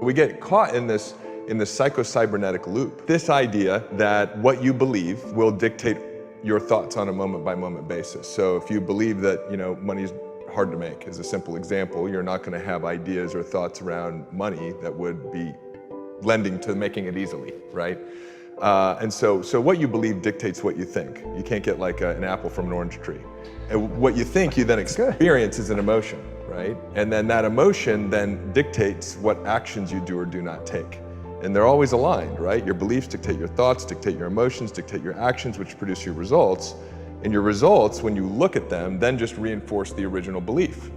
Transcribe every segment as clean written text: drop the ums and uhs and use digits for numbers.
We get caught in this psychocybernetic loop. This idea that what you believe will dictate your thoughts on a moment-by-moment basis. So if you believe that, money's hard to make, as a simple example, you're not going to have ideas or thoughts around money that would be lending to making it easily, right? And so what you believe dictates what you think. You can't get like an apple from an orange tree. And what you think, you then experience is an emotion, right? And then that emotion then dictates what actions you do or do not take. And they're always aligned, right? Your beliefs dictate your thoughts, dictate your emotions, dictate your actions, which produce your results. And your results, when you look at them, then just reinforce the original belief.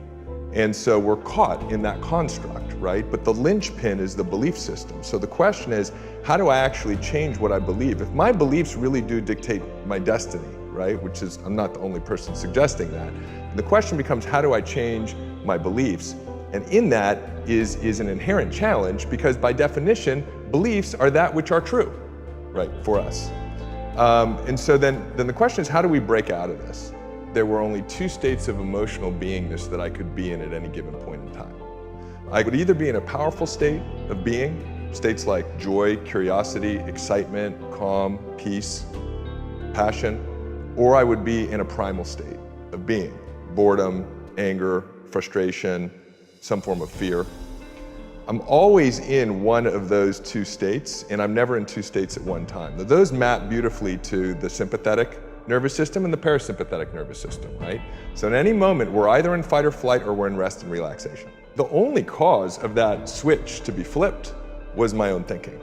And so we're caught in that construct, right? But the linchpin is the belief system. So the question is, how do I actually change what I believe? If my beliefs really do dictate my destiny, right? Which is, I'm not the only person suggesting that. The question becomes, how do I change my beliefs? And in that is an inherent challenge, because by definition, beliefs are that which are true, right, for us. And so then the question is, how do we break out of this? There were only two states of emotional beingness that I could be in at any given point in time. I could either be in a powerful state of being, states like joy, curiosity, excitement, calm, peace, passion, or I would be in a primal state of being, boredom, anger, frustration, some form of fear. I'm always in one of those two states, and I'm never in two states at one time. Those map beautifully to the sympathetic nervous system and the parasympathetic nervous system, right? So in any moment, we're either in fight or flight or we're in rest and relaxation. The only cause of that switch to be flipped was my own thinking.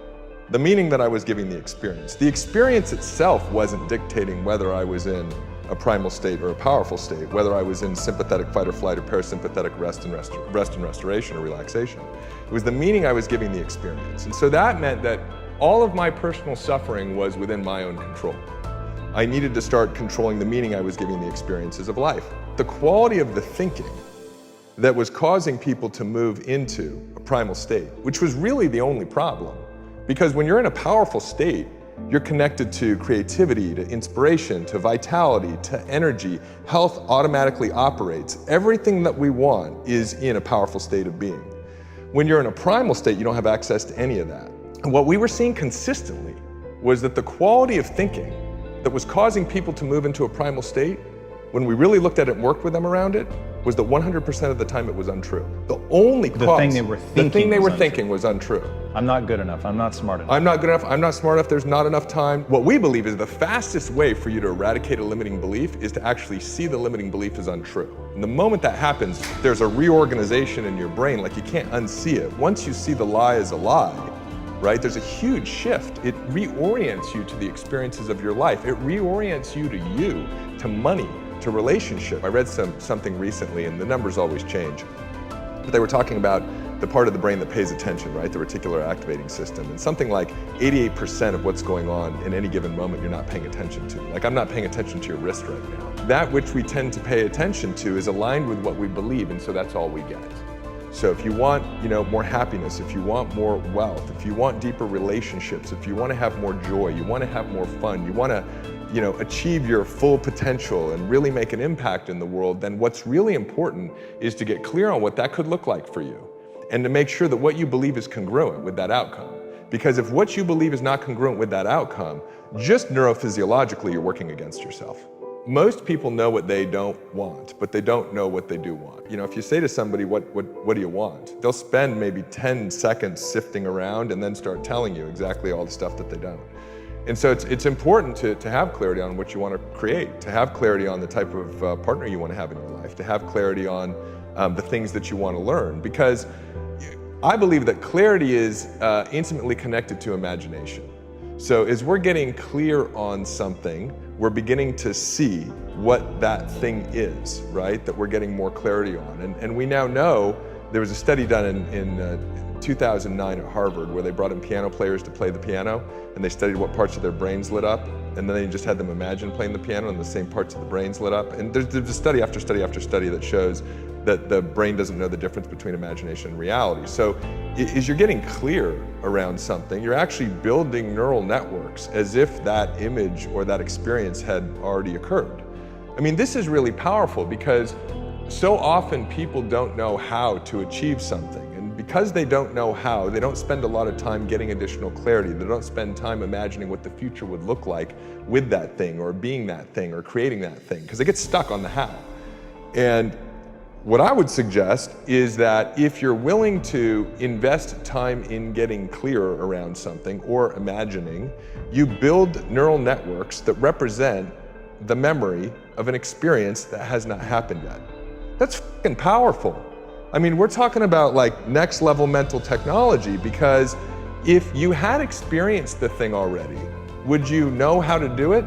The meaning that I was giving the experience. The experience itself wasn't dictating whether I was in a primal state or a powerful state, whether I was in sympathetic fight or flight or parasympathetic rest and restoration or relaxation. It was the meaning I was giving the experience. And so that meant that all of my personal suffering was within my own control. I needed to start controlling the meaning I was giving the experiences of life. The quality of the thinking that was causing people to move into a primal state, which was really the only problem. Because when you're in a powerful state, you're connected to creativity, to inspiration, to vitality, to energy. Health automatically operates. Everything that we want is in a powerful state of being. When you're in a primal state, you don't have access to any of that. And what we were seeing consistently was that the quality of thinking that was causing people to move into a primal state, when we really looked at it and worked with them around it, was that 100% of the time it was untrue. The only cause, the thing they were thinking was untrue. I'm not good enough, I'm not smart enough. I'm not good enough, I'm not smart enough, there's not enough time. What we believe is the fastest way for you to eradicate a limiting belief is to actually see the limiting belief as untrue. And the moment that happens, there's a reorganization in your brain, like you can't unsee it. Once you see the lie as a lie, right, there's a huge shift. It reorients you to the experiences of your life. It reorients you, to money, to relationship. I read something recently, and the numbers always change, but they were talking about the part of the brain that pays attention, right, the reticular activating system, and something like 88% of what's going on in any given moment you're not paying attention to. Like, I'm not paying attention to your wrist right now. That which we tend to pay attention to is aligned with what we believe, and so that's all we get. So if you want, more happiness, if you want more wealth, if you want deeper relationships, if you want to have more joy, you want to have more fun, you want to, achieve your full potential and really make an impact in the world, then what's really important is to get clear on what that could look like for you, and to make sure that what you believe is congruent with that outcome. Because if what you believe is not congruent with that outcome, just neurophysiologically, you're working against yourself. Most people know what they don't want, but they don't know what they do want. If you say to somebody, what do you want? They'll spend maybe 10 seconds sifting around and then start telling you exactly all the stuff that they don't. And so it's important to have clarity on what you want to create, to have clarity on the type of partner you want to have in your life, to have clarity on the things that you want to learn. Because I believe that clarity is intimately connected to imagination. So as we're getting clear on something, we're beginning to see what that thing is, right? That we're getting more clarity on. And we now know, there was a study done in 2009 at Harvard where they brought in piano players to play the piano, and they studied what parts of their brains lit up, and then they just had them imagine playing the piano and the same parts of the brains lit up. And there's a study after study after study that shows that the brain doesn't know the difference between imagination and reality. So as you're getting clear around something, you're actually building neural networks as if that image or that experience had already occurred. I mean, this is really powerful because so often people don't know how to achieve something. And because they don't know how, they don't spend a lot of time getting additional clarity. They don't spend time imagining what the future would look like with that thing or being that thing or creating that thing, because they get stuck on the how. And what I would suggest is that if you're willing to invest time in getting clearer around something or imagining, you build neural networks that represent the memory of an experience that has not happened yet. That's fucking powerful. I mean, we're talking about like next level mental technology, because if you had experienced the thing already, would you know how to do it?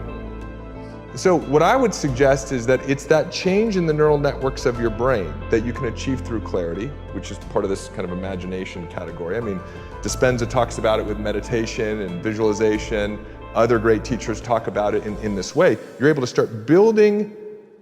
So what I would suggest is that it's that change in the neural networks of your brain that you can achieve through clarity, which is part of this kind of imagination category. I mean, Dispenza talks about it with meditation and visualization. Other great teachers talk about it in this way. You're able to start building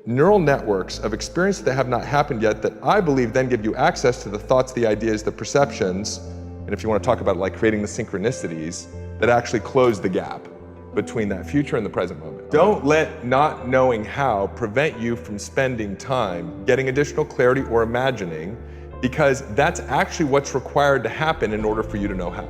neural networks of experiences that have not happened yet that I believe then give you access to the thoughts, the ideas, the perceptions, and if you want to talk about it, like creating the synchronicities that actually close the gap between that future and the present moment. Don't let not knowing how prevent you from spending time getting additional clarity or imagining, because that's actually what's required to happen in order for you to know how.